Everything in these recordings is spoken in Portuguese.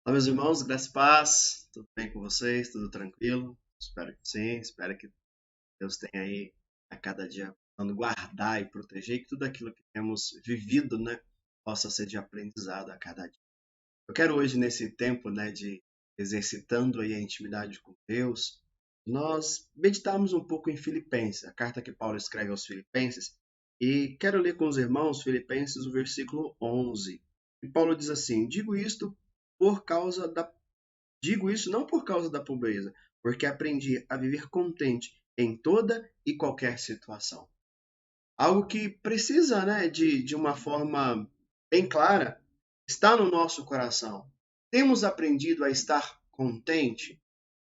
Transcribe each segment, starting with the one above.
Olá, meus irmãos, graça e paz. Tudo bem com vocês? Tudo tranquilo? Espero que sim. Espero que Deus tenha aí a cada dia tentando guardar e proteger, que tudo aquilo que temos vivido, né, possa ser de aprendizado a cada dia. Eu quero hoje, nesse tempo, né, de exercitando aí a intimidade com Deus, nós meditarmos um pouco em Filipenses, a carta que Paulo escreve aos Filipenses, e quero ler com os irmãos Filipenses, o versículo 11. E Paulo diz assim: por causa da Digo isso não por causa da pobreza, porque aprendi a viver contente em toda e qualquer situação. Algo que precisa, né, de uma forma bem clara, está no nosso coração. Temos aprendido a estar contente?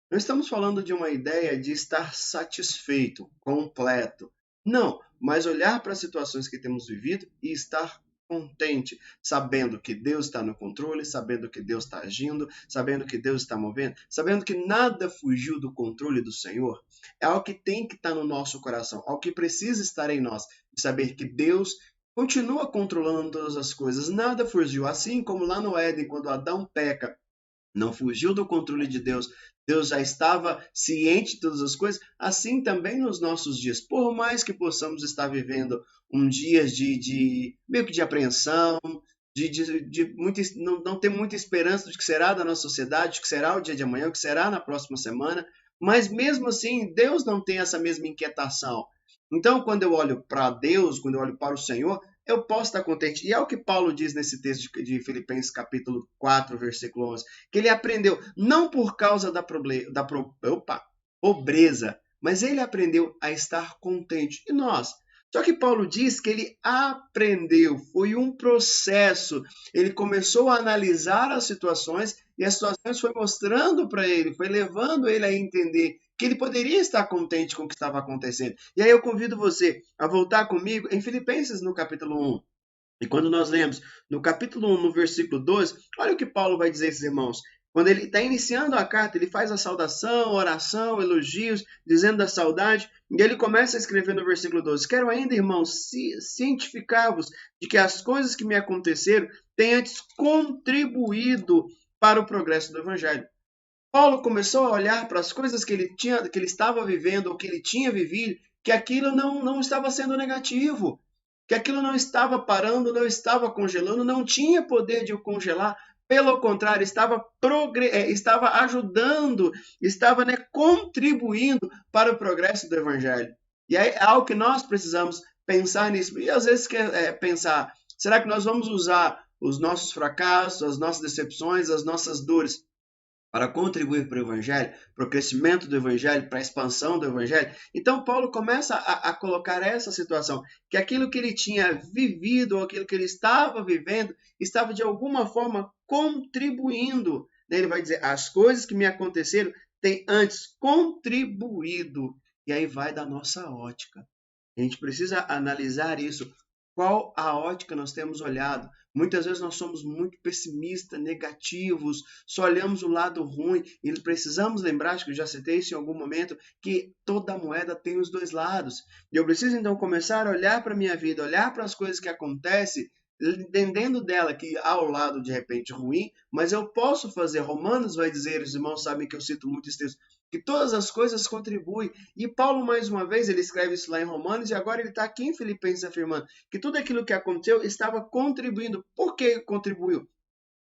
Não estamos falando de uma ideia de estar satisfeito, completo. Não, mas olhar para as situações que temos vivido e estar contente, sabendo que Deus está no controle, sabendo que Deus está agindo, sabendo que Deus está movendo, sabendo que nada fugiu do controle do Senhor. É algo que tem que estar no nosso coração, algo que precisa estar em nós, de saber que Deus continua controlando todas as coisas, nada fugiu. Assim como lá no Éden, quando Adão peca, não fugiu do controle de Deus, Deus já estava ciente de todas as coisas, assim também nos nossos dias. Por mais que possamos estar vivendo um dia de meio que de apreensão, não ter muita esperança do que será da nossa sociedade, do que será o dia de amanhã, o que será na próxima semana, mas mesmo assim, Deus não tem essa mesma inquietação. Então, quando eu olho para Deus, quando eu olho para o Senhor, eu posso estar contente. E é o que Paulo diz nesse texto de Filipenses capítulo 4, versículo 11, que ele aprendeu não por causa pobreza, mas ele aprendeu a estar contente. E nós? Só que Paulo diz que ele aprendeu, foi um processo. Ele começou a analisar as situações e as situações foi mostrando para ele, foi levando ele a entender que ele poderia estar contente com o que estava acontecendo. E aí eu convido você a voltar comigo em Filipenses no capítulo 1. E quando nós lemos no capítulo 1, no versículo 12, olha o que Paulo vai dizer a esses irmãos. Quando ele está iniciando a carta, ele faz a saudação, oração, elogios, dizendo da saudade, e ele começa a escrever no versículo 12: Quero ainda, irmãos, cientificar-vos de que as coisas que me aconteceram têm antes contribuído para o progresso do evangelho. Paulo começou a olhar para as coisas que ele estava vivendo, ou que ele tinha vivido, que aquilo não estava sendo negativo, que aquilo não estava parando, não estava congelando, não tinha poder de o congelar. Pelo contrário, estava ajudando, estava, né, contribuindo para o progresso do evangelho. E aí é algo que nós precisamos pensar nisso. E às vezes pensar, será que nós vamos usar os nossos fracassos, as nossas decepções, as nossas dores para contribuir para o Evangelho, para o crescimento do Evangelho, para a expansão do Evangelho? Então, Paulo começa a colocar essa situação, que aquilo que ele tinha vivido, ou aquilo que ele estava vivendo, estava de alguma forma contribuindo. Ele vai dizer: as coisas que me aconteceram têm antes contribuído. E aí vai da nossa ótica. A gente precisa analisar isso. Qual a ótica nós temos olhado? Muitas vezes nós somos muito pessimistas, negativos, só olhamos o lado ruim e precisamos lembrar, acho que eu já citei isso em algum momento, que toda moeda tem os dois lados. E eu preciso então começar a olhar para a minha vida, olhar para as coisas que acontecem, entendendo dela que há o lado de repente ruim, mas eu posso fazer. Romanos vai dizer, os irmãos sabem que eu cito muito esse texto, que todas as coisas contribuem. E Paulo, mais uma vez, ele escreve isso lá em Romanos, e agora ele está aqui em Filipenses afirmando que tudo aquilo que aconteceu estava contribuindo. Por que contribuiu?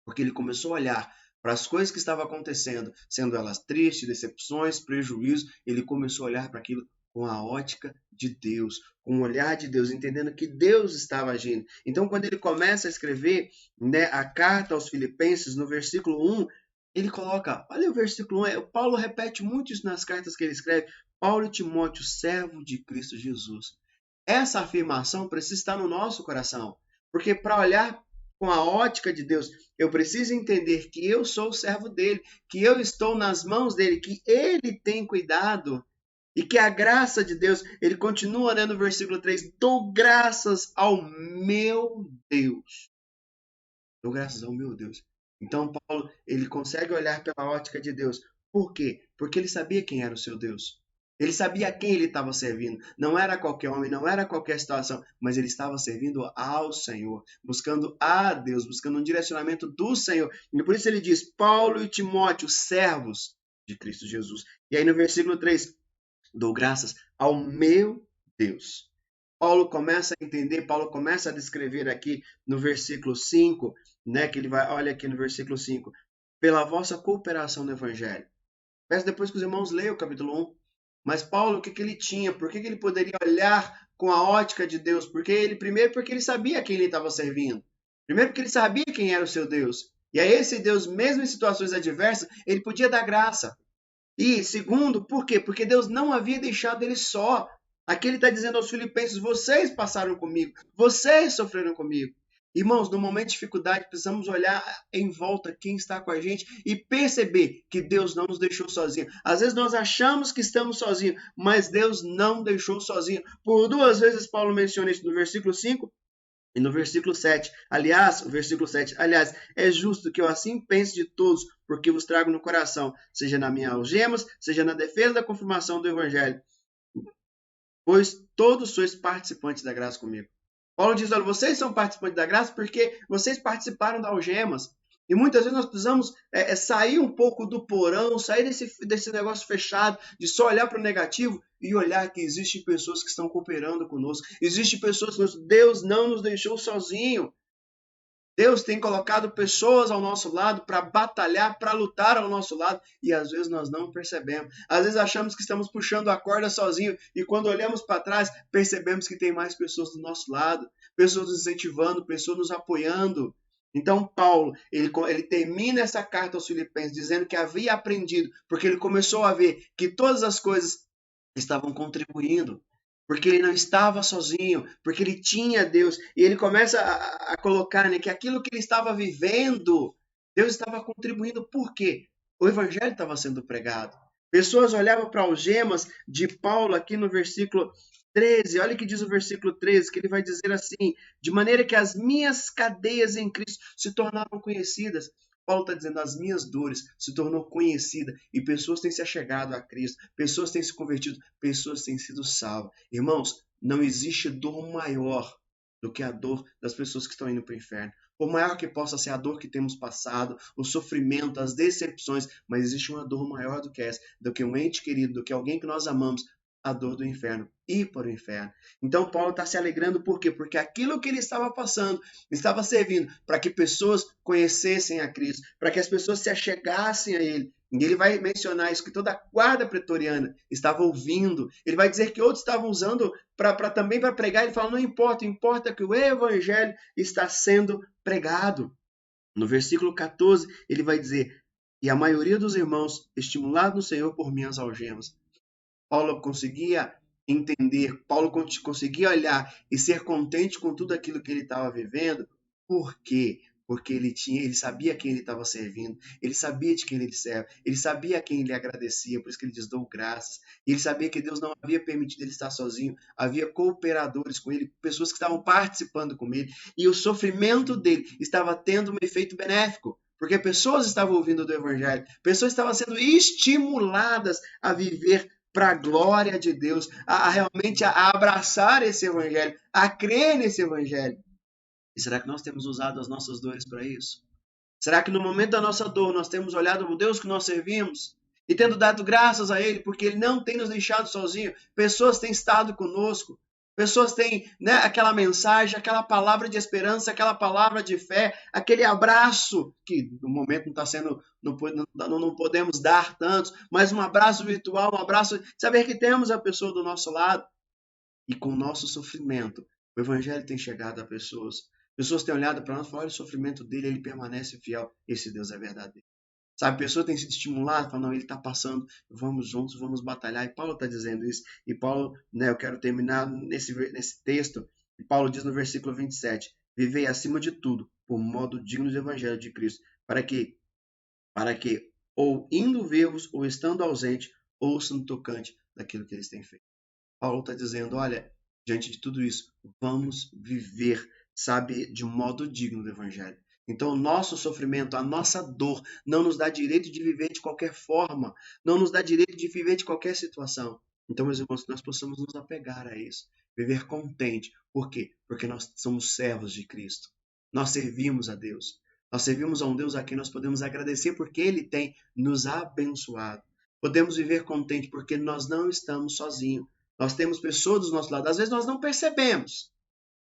Porque ele começou a olhar para as coisas que estavam acontecendo, sendo elas tristes, decepções, prejuízos, ele começou a olhar para aquilo com a ótica de Deus, com o olhar de Deus, entendendo que Deus estava agindo. Então, quando ele começa a escrever, né, a carta aos Filipenses, no versículo 1, ele coloca, olha o versículo 1, Paulo repete muito isso nas cartas que ele escreve: Paulo e Timóteo, servo de Cristo Jesus. Essa afirmação precisa estar no nosso coração, porque para olhar com a ótica de Deus, eu preciso entender que eu sou o servo dele, que eu estou nas mãos dele, que ele tem cuidado e que a graça de Deus, ele continua, né, no versículo 3, dou graças ao meu Deus. Dou graças ao meu Deus. Então, Paulo, ele consegue olhar pela ótica de Deus. Por quê? Porque ele sabia quem era o seu Deus. Ele sabia a quem ele estava servindo. Não era qualquer homem, não era qualquer situação, mas ele estava servindo ao Senhor, buscando a Deus, buscando um direcionamento do Senhor. E por isso ele diz: Paulo e Timóteo, servos de Cristo Jesus. E aí no versículo 3, dou graças ao meu Deus. Paulo começa a entender, Paulo começa a descrever aqui no versículo 5, né, que ele vai, olha aqui no versículo 5, pela vossa cooperação no evangelho. Peço depois que os irmãos leiam o capítulo 1. Mas Paulo, o que ele tinha? Por que ele poderia olhar com a ótica de Deus? Primeiro, porque ele sabia quem ele estava servindo. Primeiro, porque ele sabia quem era o seu Deus. E a esse Deus, mesmo em situações adversas, ele podia dar graça. E segundo, por quê? Porque Deus não havia deixado ele só. Aqui ele está dizendo aos filipenses: vocês passaram comigo, vocês sofreram comigo. Irmãos, no momento de dificuldade, precisamos olhar em volta quem está com a gente e perceber que Deus não nos deixou sozinhos. Às vezes nós achamos que estamos sozinhos, mas Deus não deixou sozinho. Por duas vezes Paulo menciona isso no versículo 5 e no versículo 7. Aliás, o versículo 7, aliás, é justo que eu assim pense de todos, porque vos trago no coração, seja na minha algemas, seja na defesa da confirmação do evangelho, pois todos sois participantes da graça comigo. Paulo diz: olha, vocês são participantes da graça porque vocês participaram das algemas. E muitas vezes nós precisamos sair um pouco do porão, sair desse negócio fechado, de só olhar para o negativo e olhar que existem pessoas que estão cooperando conosco. Existem pessoas que Deus não nos deixou sozinho. Deus tem colocado pessoas ao nosso lado para batalhar, para lutar ao nosso lado, e às vezes nós não percebemos. Às vezes achamos que estamos puxando a corda sozinho, e quando olhamos para trás, percebemos que tem mais pessoas do nosso lado, pessoas nos incentivando, pessoas nos apoiando. Então Paulo, ele termina essa carta aos Filipenses dizendo que havia aprendido, porque ele começou a ver que todas as coisas estavam contribuindo, porque ele não estava sozinho, porque ele tinha Deus, e ele começa a colocar, né, que aquilo que ele estava vivendo, Deus estava contribuindo. Por quê? O evangelho estava sendo pregado. Pessoas olhavam para algemas de Paulo aqui no versículo 13, olha o que diz o versículo 13, que ele vai dizer assim: de maneira que as minhas cadeias em Cristo se tornaram conhecidas. Paulo está dizendo: as minhas dores se tornou conhecida e pessoas têm se achegado a Cristo, pessoas têm se convertido, pessoas têm sido salvas. Irmãos, não existe dor maior do que a dor das pessoas que estão indo para o inferno. Por maior que possa ser a dor que temos passado, o sofrimento, as decepções, mas existe uma dor maior do que essa, do que um ente querido, do que alguém que nós amamos, a dor do inferno, ir para o inferno. Então Paulo está se alegrando, por quê? Porque aquilo que ele estava passando estava servindo para que pessoas conhecessem a Cristo, para que as pessoas se achegassem a ele. E ele vai mencionar isso, que toda a guarda pretoriana estava ouvindo. Ele vai dizer que outros estavam usando também para pregar. Ele fala: não importa, importa que o evangelho está sendo pregado. No versículo 14, ele vai dizer: e a maioria dos irmãos, estimulados no Senhor por minhas algemas. Paulo conseguia entender, Paulo conseguia olhar e ser contente com tudo aquilo que ele estava vivendo. Por quê? Porque ele sabia quem ele estava servindo, ele sabia de quem ele serve, ele sabia a quem ele agradecia, por isso que ele diz: dou graças. E ele sabia que Deus não havia permitido ele estar sozinho, havia cooperadores com ele, pessoas que estavam participando com ele, e o sofrimento dele estava tendo um efeito benéfico, porque pessoas estavam ouvindo do evangelho, pessoas estavam sendo estimuladas a viver para a glória de Deus, realmente a abraçar esse evangelho, a crer nesse evangelho. E será que nós temos usado as nossas dores para isso? Será que no momento da nossa dor nós temos olhado o Deus que nós servimos e tendo dado graças a Ele, porque Ele não tem nos deixado sozinhos? Pessoas têm estado conosco, pessoas têm, né, aquela mensagem, aquela palavra de esperança, aquela palavra de fé, aquele abraço que no momento não está sendo, não podemos dar tantos, mas um abraço virtual, um abraço, saber que temos a pessoa do nosso lado. E com o nosso sofrimento, o evangelho tem chegado a pessoas. Pessoas têm olhado para nós e falam: olha o sofrimento dele, ele permanece fiel. Esse Deus é verdadeiro. Sabe, a pessoa tem sido estimulada, fala: não, ele está passando, vamos juntos, vamos batalhar. E Paulo está dizendo isso. E Paulo, né, eu quero terminar nesse texto. E Paulo diz no versículo 27, vivei acima de tudo, por modo digno do evangelho de Cristo, para que ou indo ver-vos, ou estando ausente, ouçam no tocante daquilo que eles têm feito. Paulo está dizendo: olha, diante de tudo isso, vamos viver, sabe, de modo digno do evangelho. Então, o nosso sofrimento, a nossa dor, não nos dá direito de viver de qualquer forma, não nos dá direito de viver de qualquer situação. Então, meus irmãos, que nós possamos nos apegar a isso, viver contente. Por quê? Porque nós somos servos de Cristo. Nós servimos a Deus. Nós servimos a um Deus a quem nós podemos agradecer porque Ele tem nos abençoado. Podemos viver contente porque nós não estamos sozinhos. Nós temos pessoas do nosso lado. Às vezes nós não percebemos.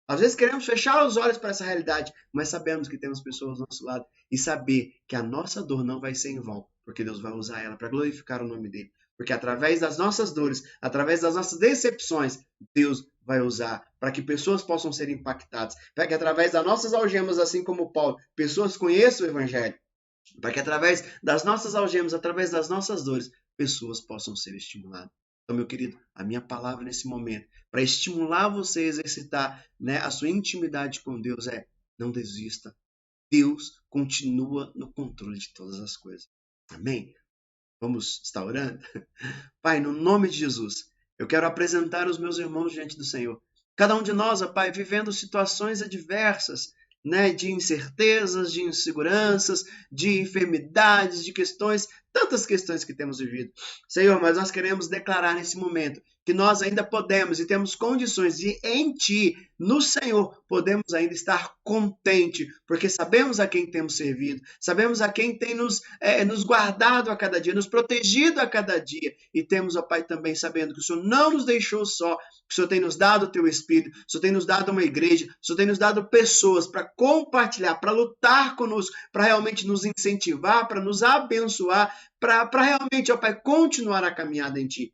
Às vezes queremos fechar os olhos para essa realidade, mas sabemos que temos pessoas do nosso lado e saber que a nossa dor não vai ser em vão, porque Deus vai usar ela para glorificar o nome dele. Porque através das nossas dores, através das nossas decepções, Deus vai usar para que pessoas possam ser impactadas, para que através das nossas algemas, assim como Paulo, pessoas conheçam o evangelho, para que através das nossas algemas, através das nossas dores, pessoas possam ser estimuladas. Então, meu querido, a minha palavra nesse momento, para estimular você a exercitar, né, a sua intimidade com Deus, é: não desista. Deus continua no controle de todas as coisas. Amém? Vamos estar orando? Pai, no nome de Jesus, eu quero apresentar os meus irmãos diante do Senhor. Cada um de nós, ó Pai, vivendo situações adversas, né, de incertezas, de inseguranças, de enfermidades, de questões, tantas questões que temos vivido. Senhor, mas nós queremos declarar nesse momento que nós ainda podemos e temos condições de, em Ti, no Senhor, podemos ainda estar contente, porque sabemos a quem temos servido, sabemos a quem tem nos guardado a cada dia, nos protegido a cada dia, e temos, ó Pai, também sabendo que o Senhor não nos deixou só, que o Senhor tem nos dado o Teu Espírito, o Senhor tem nos dado uma igreja, o Senhor tem nos dado pessoas para compartilhar, para lutar conosco, para realmente nos incentivar, para nos abençoar, para realmente, ó Pai, continuar a caminhada em Ti.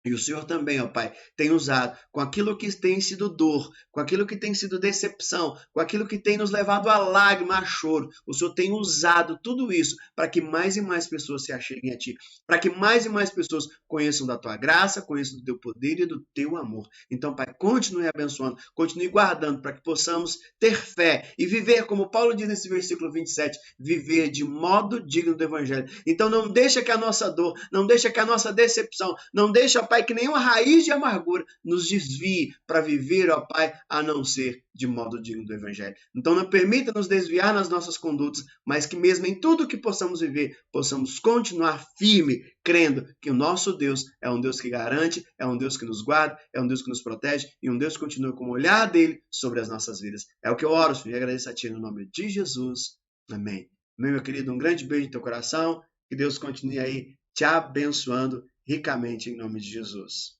E o Senhor também, ó Pai, tem usado com aquilo que tem sido dor, com aquilo que tem sido decepção, com aquilo que tem nos levado a lágrima, a choro. O Senhor tem usado tudo isso para que mais e mais pessoas se acheguem a Ti, para que mais e mais pessoas conheçam da Tua graça, conheçam do Teu poder e do Teu amor. Então, Pai, continue abençoando, continue guardando para que possamos ter fé e viver, como Paulo diz nesse versículo 27, viver de modo digno do Evangelho. Então, não deixa que a nossa dor, não deixa que a nossa decepção, não deixa, Pai, que nenhuma raiz de amargura nos desvie para viver, ó Pai, a não ser de modo digno do Evangelho. Então não permita nos desviar nas nossas condutas, mas que mesmo em tudo que possamos viver, possamos continuar firme, crendo que o nosso Deus é um Deus que garante, é um Deus que nos guarda, é um Deus que nos protege e um Deus que continua com o olhar dele sobre as nossas vidas. É o que eu oro, Senhor, e agradeço a Ti no nome de Jesus. Amém. Meu querido, um grande beijo no teu coração. Que Deus continue aí te abençoando ricamente em nome de Jesus.